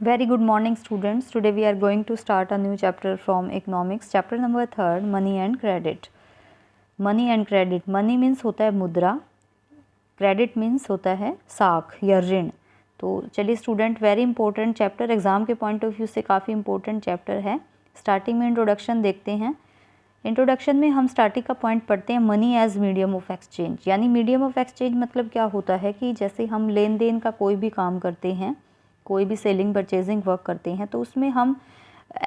Very good morning students. Today we are going to start a new chapter from economics. Chapter number 3, money and credit. Money and credit. Money means होता है मुद्रा, credit means होता है साख या ऋण। तो चलिए student, very important chapter, exam के पॉइंट ऑफ व्यू से काफ़ी इंपॉर्टेंट चैप्टर है। स्टार्टिंग में इंट्रोडक्शन देखते हैं। इंट्रोडक्शन में हम स्टार्टिंग का पॉइंट पढ़ते हैं, money as medium of exchange. यानी मीडियम ऑफ एक्सचेंज मतलब क्या होता है कि जैसे हम लेन देन का कोई भी काम करते हैं, कोई भी सेलिंग परचेजिंग वर्क करते हैं, तो उसमें हम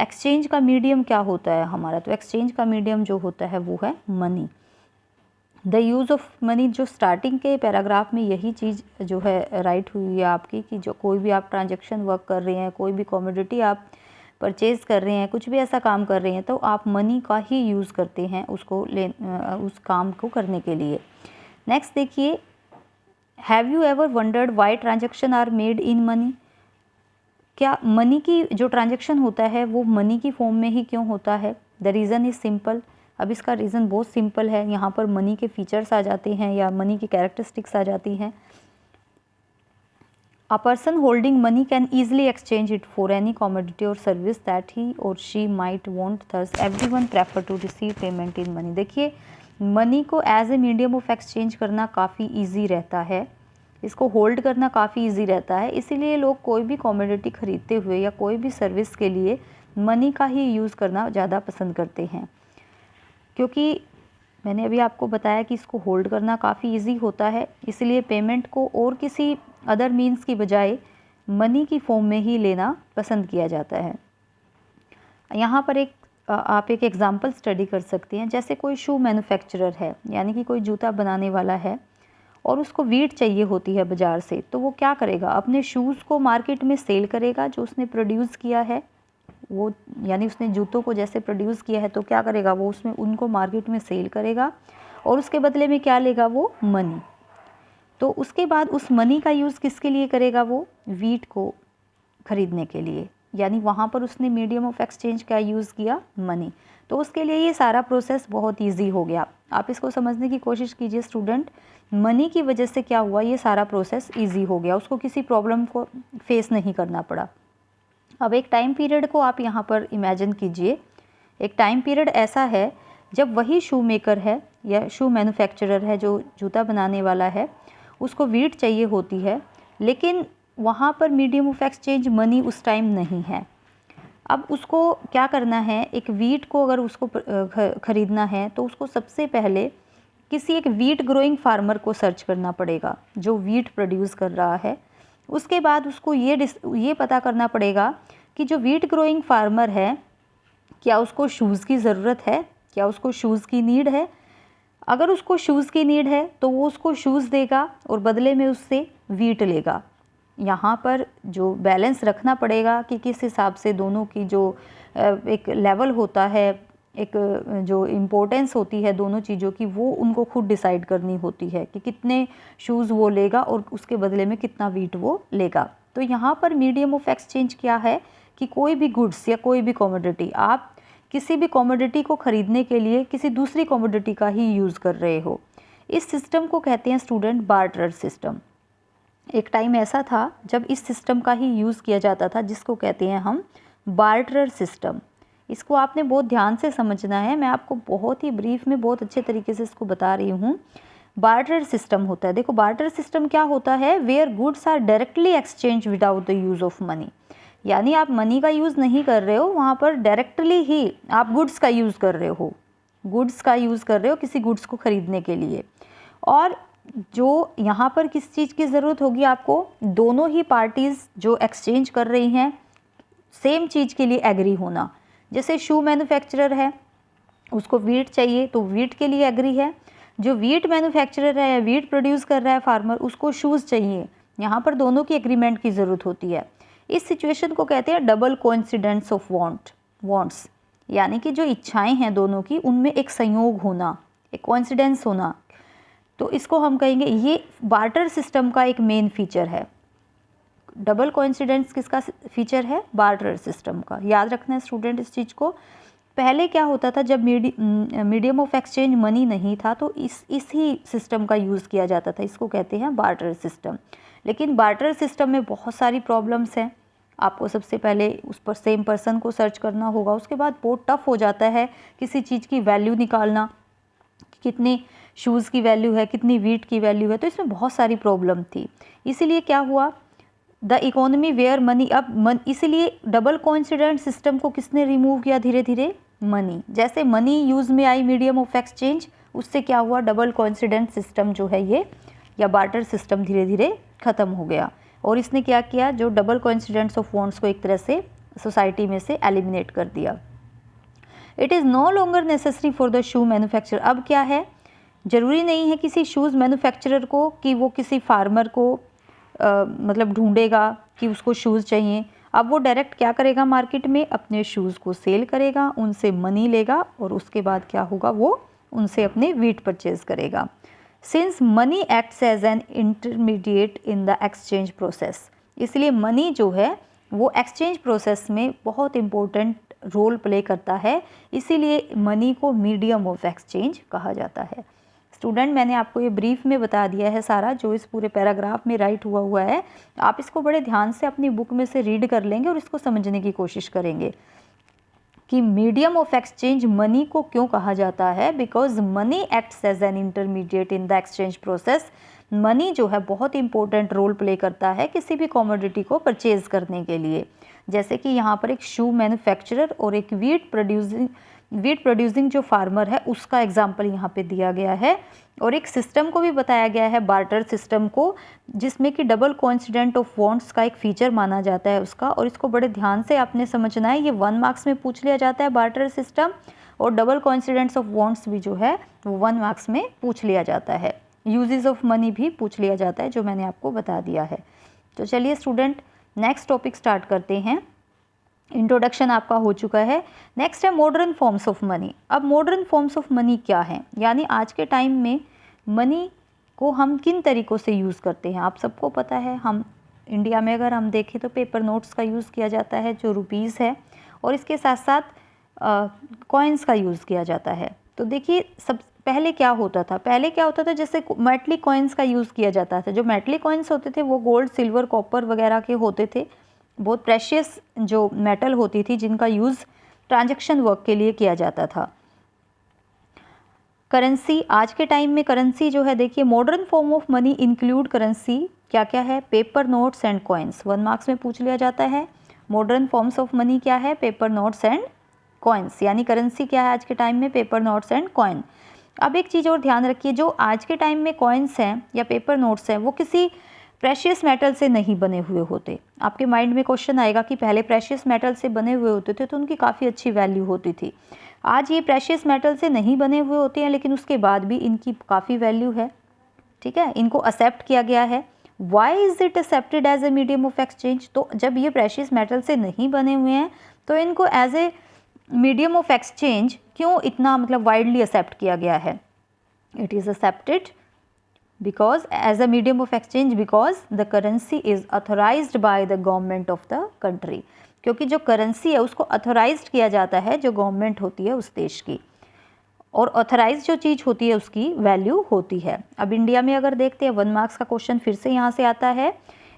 एक्सचेंज का मीडियम क्या होता है हमारा, तो एक्सचेंज का मीडियम जो होता है वो है money. The use of money, जो स्टार्टिंग के पैराग्राफ में यही चीज़ जो है राइट हुई है आपकी, कि जो कोई भी आप ट्रांजैक्शन वर्क कर रहे हैं, कोई भी कमोडिटी आप परचेज़ कर रहे हैं, कुछ भी ऐसा काम कर रहे हैं, तो आप मनी का ही यूज़ करते हैं उसको उस काम को करने के लिए। नेक्स्ट देखिए, have you ever wondered why transaction are made in money. क्या मनी की जो ट्रांजैक्शन होता है वो मनी की फॉर्म में ही क्यों होता है? The reason is simple. अब इसका रीज़न बहुत सिंपल है। यहाँ पर मनी के फीचर्स आ जाते हैं या मनी की कैरेक्टरिस्टिक्स आ जाती हैं। A person holding money can easily exchange it for any commodity और सर्विस दैट ही और she might want, thus everyone prefer to receive payment in money. देखिए, मनी को as a medium of exchange करना काफ़ी easy रहता है, इसको hold करना काफ़ी इजी रहता है, इसीलिए लोग कोई भी कमोडिटी खरीदते हुए या कोई भी सर्विस के लिए मनी का ही यूज़ करना ज़्यादा पसंद करते हैं। क्योंकि मैंने अभी आपको बताया कि इसको होल्ड करना काफ़ी इजी होता है, इसलिए पेमेंट को और किसी अदर मीन्स की बजाय मनी की फॉर्म में ही लेना पसंद किया जाता है। यहाँ पर आप एक एग्ज़ाम्पल स्टडी कर सकते हैं। जैसे कोई शू मैन्युफैक्चरर है, यानी कि कोई जूता बनाने वाला है, और उसको वीट चाहिए होती है बाज़ार से, तो वो क्या करेगा, अपने शूज़ को मार्केट में सेल करेगा जो उसने प्रोड्यूस किया है, वो यानी उसने जूतों को जैसे प्रोड्यूस किया है तो क्या करेगा, वो उसमें उनको मार्केट में सेल करेगा और उसके बदले में क्या लेगा, वो मनी। तो उसके बाद उस मनी का यूज़ किसके लिए करेगा, वो वीट को ख़रीदने के लिए। यानी वहाँ पर उसने मीडियम ऑफ एक्सचेंज का यूज़ किया, मनी। तो उसके लिए ये सारा प्रोसेस बहुत ईजी हो गया। आप इसको समझने की कोशिश कीजिए स्टूडेंट, मनी की वजह से क्या हुआ, ये सारा प्रोसेस ईजी हो गया, उसको किसी प्रॉब्लम को फेस नहीं करना पड़ा। अब एक टाइम पीरियड को आप यहाँ पर इमेजिन कीजिए। एक टाइम पीरियड ऐसा है जब वही शू मेकर है या शू मैन्युफैक्चरर है, जो जूता बनाने वाला है, उसको वीट चाहिए होती है, लेकिन वहाँ पर मीडियम ऑफ एक्सचेंज मनी उस टाइम नहीं है। अब उसको क्या करना है, एक वीट को अगर उसको ख़रीदना है तो उसको सबसे पहले किसी एक वीट ग्रोइंग फार्मर को सर्च करना पड़ेगा जो वीट प्रोड्यूस कर रहा है। उसके बाद उसको ये पता करना पड़ेगा कि जो वीट ग्रोइंग फार्मर है, क्या उसको शूज़ की ज़रूरत है, क्या उसको शूज़ की नीड है। अगर उसको शूज़ की नीड है तो वो उसको शूज़ देगा और बदले में उससे वीट लेगा। यहाँ पर जो बैलेंस रखना पड़ेगा कि किस हिसाब से दोनों की जो एक लेवल होता है, एक जो इम्पोर्टेंस होती है दोनों चीज़ों की, वो उनको खुद डिसाइड करनी होती है कि कितने शूज़ वो लेगा और उसके बदले में कितना वीट वो लेगा। तो यहाँ पर मीडियम ऑफ एक्सचेंज क्या है कि कोई भी गुड्स या कोई भी कमोडिटी, आप किसी भी कमोडिटी को ख़रीदने के लिए किसी दूसरी कमोडिटी का ही यूज़ कर रहे हो। इस सिस्टम को कहते हैं स्टूडेंट बार्टर सिस्टम। एक टाइम ऐसा था जब इस सिस्टम का ही यूज़ किया जाता था, जिसको कहते हैं हम बार्टर सिस्टम। इसको आपने बहुत ध्यान से समझना है, मैं आपको बहुत ही ब्रीफ में बहुत अच्छे तरीके से इसको बता रही हूँ। बार्टर सिस्टम होता है, देखो बार्टर सिस्टम क्या होता है, where goods are directly exchange without the use of money. यानी आप मनी का यूज़ नहीं कर रहे हो, वहाँ पर डायरेक्टली ही आप गुड्स का यूज़ कर रहे हो, गुड्स का यूज़ कर रहे हो किसी गुड्स को ख़रीदने के लिए। और जो यहाँ पर किस चीज़ की ज़रूरत होगी आपको, दोनों ही पार्टीज़ जो एक्सचेंज कर रही हैं सेम चीज़ के लिए एग्री होना। जैसे शू मैन्युफैक्चरर है, उसको वीट चाहिए तो वीट के लिए एग्री है, जो वीट मैन्युफैक्चरर है या वीट प्रोड्यूस कर रहा है फार्मर, उसको शूज़ चाहिए। यहाँ पर दोनों की एग्रीमेंट की ज़रूरत होती है। इस सिचुएशन को कहते हैं डबल कोइंसिडेंस ऑफ वांट्स, यानी कि जो इच्छाएं हैं दोनों की, उनमें एक संयोग होना, एक कोइंसिडेंस होना। तो इसको हम कहेंगे, ये बार्टर सिस्टम का एक मेन फीचर है। डबल कोइंसिडेंस किसका फीचर है, बार्टर सिस्टम का। याद रखना है स्टूडेंट इस चीज़ को। पहले क्या होता था, जब मीडियम ऑफ एक्सचेंज मनी नहीं था तो इस ही सिस्टम का यूज़ किया जाता था, इसको कहते हैं बार्टर सिस्टम। लेकिन बार्टर सिस्टम में बहुत सारी प्रॉब्लम्स हैं। आपको सबसे पहले उस पर सेम पर्सन को सर्च करना होगा, उसके बाद बहुत टफ हो जाता है किसी चीज़ की वैल्यू निकालना, कितने शूज़ की वैल्यू है, कितनी वीट की वैल्यू है, तो इसमें बहुत सारी प्रॉब्लम थी। इसीलिए क्या हुआ, द इकोनॉमी वेयर मनी, अब इसीलिए डबल कोइंसिडेंट सिस्टम को किसने रिमूव किया धीरे धीरे, मनी। जैसे मनी यूज़ में आई मीडियम ऑफ एक्सचेंज, उससे क्या हुआ, डबल कोइंसिडेंट सिस्टम जो है ये या बार्टर सिस्टम धीरे धीरे ख़त्म हो गया। और इसने क्या किया, जो डबल कोइंसिडेंट्स ऑफ वॉन्ट्स को एक तरह से सोसाइटी में से एलिमिनेट कर दिया। It is no longer necessary for the shoe manufacturer, अब क्या है, ज़रूरी नहीं है किसी शूज़ मैन्युफैक्चरर को कि वो किसी फार्मर को मतलब ढूंढेगा कि उसको शूज़ चाहिए। अब वो डायरेक्ट क्या करेगा, मार्केट में अपने शूज़ को सेल करेगा, उनसे मनी लेगा और उसके बाद क्या होगा, वो उनसे अपने वीट परचेज करेगा। Since money acts as an intermediate in the exchange process, इसलिए मनी जो है वो एक्सचेंज प्रोसेस में बहुत इम्पोर्टेंट रोल प्ले करता है, इसीलिए मनी को मीडियम ऑफ एक्सचेंज कहा जाता है। स्टूडेंट, मैंने आपको ये ब्रीफ में बता दिया है सारा जो इस पूरे पैराग्राफ में राइट हुआ है। आप इसको बड़े ध्यान से अपनी बुक में से रीड कर लेंगे और इसको समझने की कोशिश करेंगे कि मीडियम ऑफ एक्सचेंज मनी को क्यों कहा जाता है। Because money acts as an intermediate in the exchange process. Money जो है बहुत इंपॉर्टेंट रोल प्ले करता है किसी भी कमोडिटी को परचेज करने के लिए। जैसे कि यहाँ पर एक शू मैन्युफैक्चरर और एक वीट प्रोड्यूसिंग जो फार्मर है उसका एग्जाम्पल यहाँ पे दिया गया है, और एक सिस्टम को भी बताया गया है, बार्टर सिस्टम को, जिसमें कि डबल कोइंसिडेंट ऑफ वॉन्ट्स का एक फीचर माना जाता है उसका। और इसको बड़े ध्यान से आपने समझना है, ये 1 मार्क्स में पूछ लिया जाता है बार्टर सिस्टम, और डबल कोइंसिडेंट्स ऑफ वॉन्ट्स भी जो है वो 1 मार्क्स में पूछ लिया जाता है। यूजेस ऑफ मनी भी पूछ लिया जाता है जो मैंने आपको बता दिया है। तो चलिए स्टूडेंट, नेक्स्ट टॉपिक स्टार्ट करते हैं। इंट्रोडक्शन आपका हो चुका है। नेक्स्ट है मॉडर्न फॉर्म्स ऑफ मनी। अब मॉडर्न फॉर्म्स ऑफ मनी क्या है, यानी आज के टाइम में मनी को हम किन तरीक़ों से यूज़ करते हैं। आप सबको पता है, हम इंडिया में अगर हम देखें तो पेपर नोट्स का यूज़ किया जाता है जो रुपीज़ है, और इसके साथ साथ कॉइन्स का यूज़ किया जाता है। तो देखिए, सब पहले क्या होता था, जैसे मेटली कॉइन्स का यूज़ किया जाता था। जो मेटली कॉइन्स होते थे वो गोल्ड, सिल्वर, कॉपर वगैरह के होते थे, बहुत प्रेशियस जो मेटल होती थी जिनका यूज़ ट्रांजैक्शन वर्क के लिए किया जाता था। करेंसी, आज के टाइम में करेंसी जो है, देखिए modern form of money include currency क्या क्या है, paper notes and coins. 1 marks में पूछ लिया जाता है। मॉडर्न फॉर्म्स ऑफ मनी क्या है, पेपर नोट्स एंड कॉइन्स, यानी करेंसी क्या है आज के टाइम में, पेपर नोट्स एंड कॉइन। अब एक चीज़ और ध्यान रखिए, जो आज के टाइम में कॉइन्स हैं या पेपर नोट्स हैं वो किसी प्रेशियस मेटल से नहीं बने हुए होते। आपके माइंड में क्वेश्चन आएगा कि पहले प्रेशियस मेटल से बने हुए होते थे तो उनकी काफ़ी अच्छी वैल्यू होती थी। आज ये प्रेशियस मेटल से नहीं बने हुए होते हैं, लेकिन उसके बाद भी इनकी काफ़ी वैल्यू है। ठीक है, इनको एक्सेप्ट किया गया है। Why is it accepted as a medium of exchange, तो जब ये प्रेशियस मेटल से नहीं बने हुए हैं तो इनको as a medium of exchange क्यों इतना मतलब वाइडली एक्सेप्ट किया गया है। It is accepted because as a medium of exchange because the currency is authorized by the government of the country, क्योंकि जो करेंसी है उसको अथोराइज्ड किया जाता है जो गवर्नमेंट होती है उस देश की, और ऑथराइज जो चीज़ होती है उसकी वैल्यू होती है। अब इंडिया में अगर देखते हैं, 1 मार्क्स का क्वेश्चन फिर से यहाँ से आता है,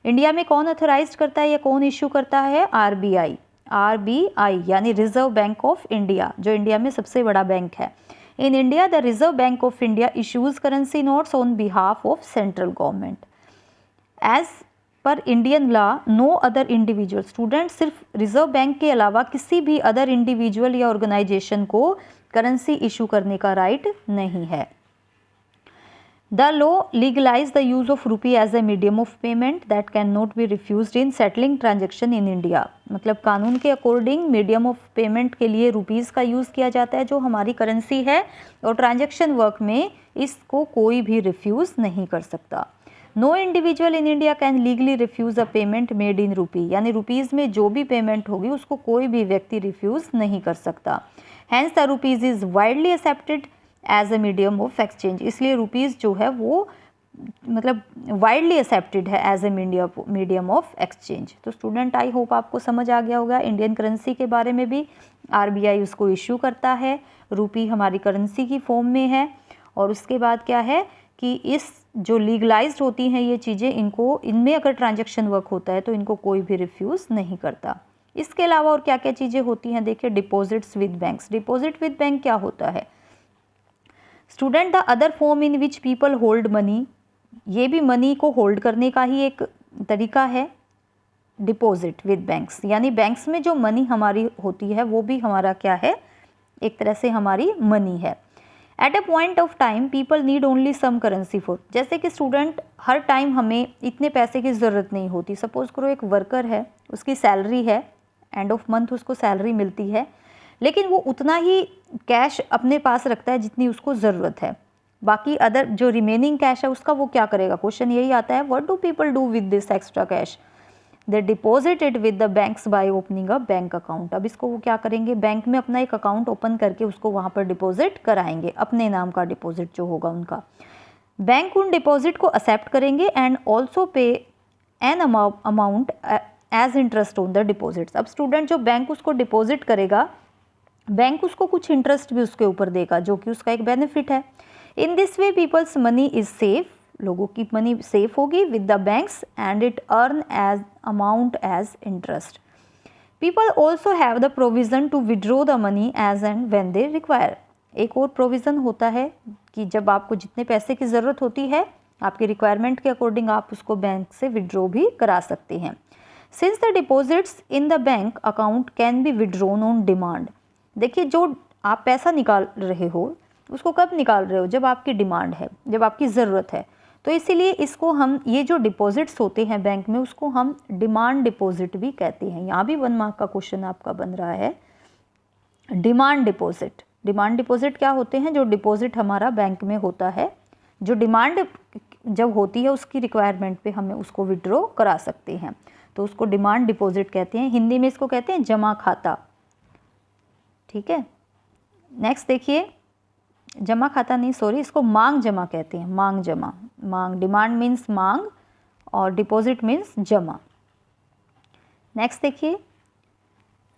इंडिया में कौन अथोराइज करता है या कौन इशू करता है, RBI यानी रिजर्व बैंक ऑफ इंडिया, जो इंडिया में सबसे बड़ा बैंक है। In India, the Reserve Bank of India issues currency notes on behalf of central government. As per Indian law, no other individual, student सिर्फ reserve bank के अलावा किसी भी अदर इंडिविजुअल या ऑर्गेनाइजेशन को करेंसी इशू करने का राइट नहीं है। The law legalized the use of rupee as a medium of payment that cannot be refused in settling transaction in India. मतलब कानून के अकॉर्डिंग मीडियम ऑफ पेमेंट के लिए रुपीज़ का यूज़ किया जाता है जो हमारी करेंसी है, और ट्रांजैक्शन वर्क में इसको कोई भी रिफ्यूज़ नहीं कर सकता। No individual in India can legally refuse a payment made in rupee, यानी रुपीज़ में जो भी पेमेंट होगी उसको कोई भी व्यक्ति रिफ्यूज़ नहीं कर सकता। Hence the rupees is widely accepted as a medium of exchange, इसलिए रुपीज़ जो है वो मतलब वाइडली एक्सेप्टेड है as a medium of exchange. तो स्टूडेंट, आई होप आपको समझ आ गया होगा इंडियन करेंसी के बारे में भी। RBI उसको इशू करता है, रुपी हमारी करेंसी की फॉर्म में है, और उसके बाद क्या है कि इस जो लीगलाइज्ड होती हैं ये चीज़ें, इनमें अगर ट्रांजैक्शन वर्क होता है तो इनको कोई भी रिफ्यूज़ नहीं करता। इसके अलावा और क्या क्या चीज़ें होती हैं, देखिए deposits with banks. Deposit with bank क्या होता है student? The other form in which people hold money, ये भी मनी को होल्ड करने का ही एक तरीका है डिपॉजिट विद बैंक्स, यानी बैंक्स में जो मनी हमारी होती है वो भी हमारा क्या है, एक तरह से हमारी मनी है। At a point of time people need only some currency for, जैसे कि स्टूडेंट हर टाइम हमें इतने पैसे की ज़रूरत नहीं होती। सपोज करो एक वर्कर है, उसकी सैलरी है, एंड ऑफ मंथ उसको सैलरी मिलती है, लेकिन वो उतना ही कैश अपने पास रखता है जितनी उसको ज़रूरत है। बाकी अदर जो रिमेनिंग कैश है उसका वो क्या करेगा, क्वेश्चन यही आता है, what do people do with this extra cash? They deposit it with the banks by opening a bank account. अब इसको वो क्या करेंगे, बैंक में अपना एक अकाउंट ओपन करके उसको वहाँ पर डिपॉजिट कराएंगे, अपने नाम का डिपॉजिट जो होगा उनका। बैंक उन डिपॉजिट को एक्सेप्ट करेंगे and also pay an amount as interest on the deposits. अब स्टूडेंट जो बैंक उसको डिपॉजिट करेगा, बैंक उसको कुछ इंटरेस्ट भी उसके ऊपर देगा जो कि उसका एक बेनिफिट है। In this way people's money is safe, लोगों की मनी सेफ होगी with the banks and it earn as amount as interest. People also have the provision to withdraw the money as and when they require. एक और provision होता है कि जब आपको जितने पैसे की ज़रूरत होती है, आपकी रिक्वायरमेंट के अकॉर्डिंग आप उसको बैंक से विड्रॉ भी करा सकते हैं। Since the deposits in the bank account can be withdrawn on demand. देखिए जो आप पैसा निकाल रहे हो उसको कब निकाल रहे हो, जब आपकी डिमांड है, जब आपकी ज़रूरत है। तो इसीलिए इसको हम, ये जो डिपॉजिट्स होते हैं बैंक में, उसको हम डिमांड डिपॉजिट भी कहते हैं। यहाँ भी 1 मार्क का क्वेश्चन आपका बन रहा है, डिमांड डिपॉजिट। डिमांड डिपॉजिट क्या होते हैं, जो डिपॉजिट हमारा बैंक में होता है, जो डिमांड जब होती है उसकी रिक्वायरमेंट पे हमें उसको विड्रॉ करा सकते हैं, तो उसको डिमांड डिपॉजिट कहते हैं। हिंदी में इसको कहते हैं जमा खाता, ठीक है। नेक्स्ट देखिए, जमा खाता नहीं, सॉरी, इसको मांग जमा कहते हैं, मांग जमा। मांग, डिमांड मीन्स मांग और डिपॉजिट मीन्स जमा। नेक्स्ट देखिए,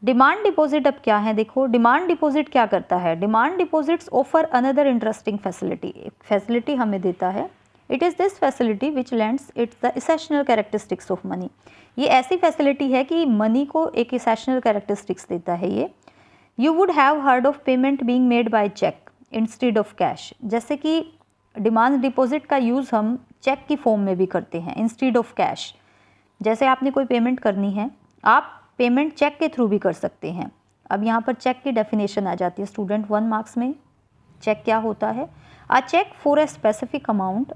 डिमांड डिपॉजिट अब क्या है, देखो डिमांड डिपॉजिट क्या करता है। Demand deposits offer another interesting facility, एक फैसिलिटी हमें देता है। It is this facility which lends it's the essential characteristics of money. ये ऐसी फैसिलिटी है कि मनी को एक इसेंशियल कैरेक्टरिस्टिक्स देता है ये। You would have heard of payment being made by cheque instead of cash. जैसे कि डिमांड डिपॉजिट का यूज़ हम चेक की फॉर्म में भी करते हैं इंस्टेड ऑफ कैश। जैसे आपने कोई पेमेंट करनी है, आप पेमेंट चेक के थ्रू भी कर सकते हैं। अब यहाँ पर चेक की डेफिनेशन आ जाती है स्टूडेंट 1 मार्क्स में। चेक क्या होता है, a cheque for a specific amount.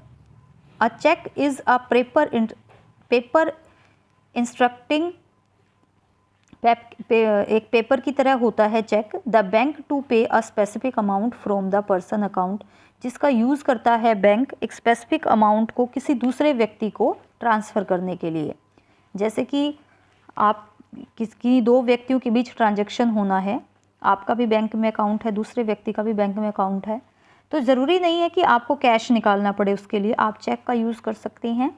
A cheque is a paper instructing, एक पेपर की तरह होता है cheque. The bank to pay a specific amount from the person account, जिसका यूज़ करता है बैंक एक स्पेसिफिक अमाउंट को किसी दूसरे व्यक्ति को ट्रांसफ़र करने के लिए। जैसे कि आप किसी 2 व्यक्तियों के बीच ट्रांजैक्शन होना है, आपका भी बैंक में अकाउंट है, दूसरे व्यक्ति का भी बैंक में अकाउंट है, तो ज़रूरी नहीं है कि आपको कैश निकालना पड़े, उसके लिए आप चेक का यूज़ कर सकते हैं।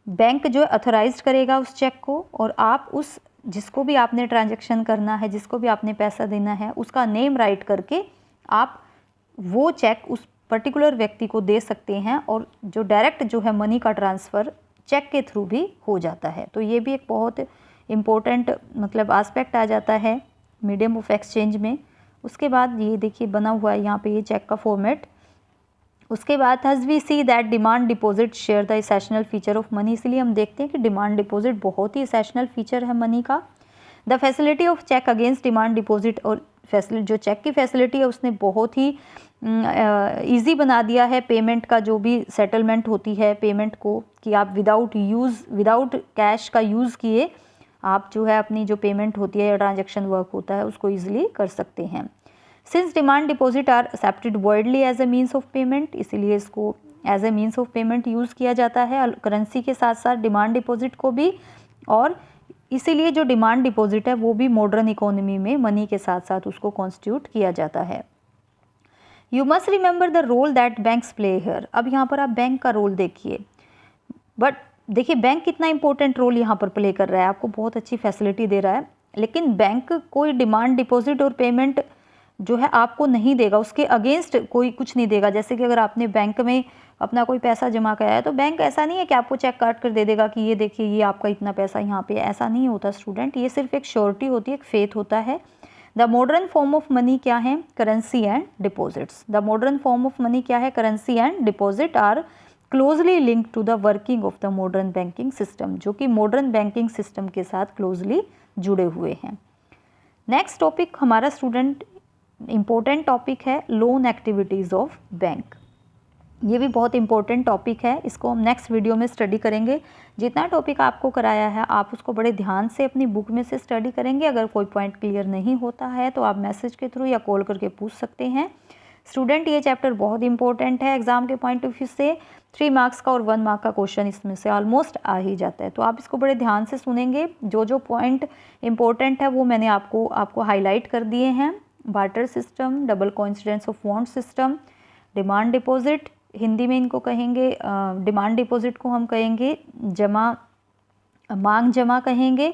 बैंक जो अथोराइज्ड करेगा उस चेक को, और आप उस जिसको भी आपने ट्रांजैक्शन करना है, जिसको भी आपने पैसा देना है, उसका नेम राइट करके आप वो चेक उस पर्टिकुलर व्यक्ति को दे सकते हैं, और जो डायरेक्ट जो है मनी का ट्रांसफ़र चेक के थ्रू भी हो जाता है। तो ये भी एक बहुत इम्पोर्टेंट मतलब एस्पेक्ट आ जाता है मीडियम ऑफ एक्सचेंज में। उसके बाद ये देखिए बना हुआ है यहाँ पे ये चेक का फॉर्मेट। उसके बाद as we see that demand deposit share the essential feature of money, इसलिए हम देखते हैं कि डिमांड डिपॉजिट बहुत ही इसेंशियल फीचर है मनी का। The facility of cheque against demand deposit, और फैसिलिटी जो चेक की फैसिलिटी है उसने बहुत ही ईजी बना दिया है पेमेंट का, जो भी सेटलमेंट होती है पेमेंट को, कि आप विदाउट कैश का यूज़ किए आप जो है अपनी जो पेमेंट होती है या ट्रांजेक्शन वर्क होता है उसको ईजिली कर सकते हैं। Since demand deposit are accepted worldly as a means of payment, इसीलिए इसको as a means of payment use किया जाता है करेंसी के साथ साथ डिमांड डिपॉजिट को भी। और इसीलिए जो डिमांड डिपॉजिट है वो भी मॉडर्न इकोनॉमी में मनी के साथ साथ उसको कॉन्स्टिट्यूट किया जाता है। You must remember the role that banks play here. अब यहाँ पर आप बैंक का रोल देखिए, बट देखिए बैंक कितना इंपॉर्टेंट रोल यहाँ पर प्ले कर रहा है, आपको बहुत अच्छी फैसिलिटी दे रहा है, लेकिन बैंक कोई डिमांड डिपॉजिट और पेमेंट जो है आपको नहीं देगा, उसके अगेंस्ट कोई कुछ नहीं देगा। जैसे कि अगर आपने बैंक में अपना कोई पैसा जमा कराया तो बैंक ऐसा नहीं है कि आपको चेक काट कर दे देगा कि ये देखिए ये आपका इतना पैसा यहाँ पे, ऐसा नहीं होता स्टूडेंट। ये सिर्फ एक श्योरिटी होती है, एक फेथ होता है। The modern form of money क्या है? Currency and deposits. The modern form of money क्या है? Currency and deposit are closely linked to the working of the modern banking system, जो कि मॉडर्न बैंकिंग सिस्टम के साथ क्लोजली जुड़े हुए हैं। नेक्स्ट टॉपिक हमारा स्टूडेंट इम्पोर्टेंट टॉपिक है लोन एक्टिविटीज़ ऑफ बैंक। ये भी बहुत इंपॉर्टेंट टॉपिक है, इसको हम नेक्स्ट वीडियो में स्टडी करेंगे। जितना टॉपिक आपको कराया है आप उसको बड़े ध्यान से अपनी बुक में से स्टडी करेंगे। अगर कोई पॉइंट क्लियर नहीं होता है तो आप मैसेज के थ्रू या कॉल करके पूछ सकते हैं। स्टूडेंट ये चैप्टर बहुत इंपॉर्टेंट है एग्जाम के पॉइंट ऑफ व्यू से। 3 मार्क्स का और 1 मार्क का क्वेश्चन इसमें से ऑलमोस्ट आ ही जाता है, तो आप इसको बड़े ध्यान से सुनेंगे। जो जो पॉइंट इंपॉर्टेंट है वो मैंने आपको हाईलाइट कर दिए हैं। Barter system, double coincidence of want system, demand deposit, Hindi में इनको कहेंगे डिमांड डिपॉजिट को हम कहेंगे मांग जमा कहेंगे।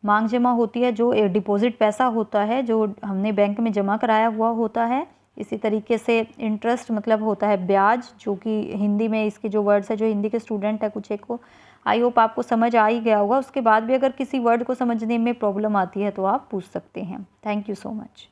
मांग जमा होती है जो डिपॉजिट पैसा होता है जो हमने बैंक में जमा कराया हुआ होता है। इसी तरीके से इंटरेस्ट मतलब होता है ब्याज, जो कि हिंदी में इसके जो वर्ड्स है, जो हिंदी के स्टूडेंट है कुछ एक को आई होप आपको समझ आ ही गया होगा। उसके बाद भी अगर किसी वर्ड को समझने में प्रॉब्लम आती है तो आप पूछ सकते हैं। Thank you so much.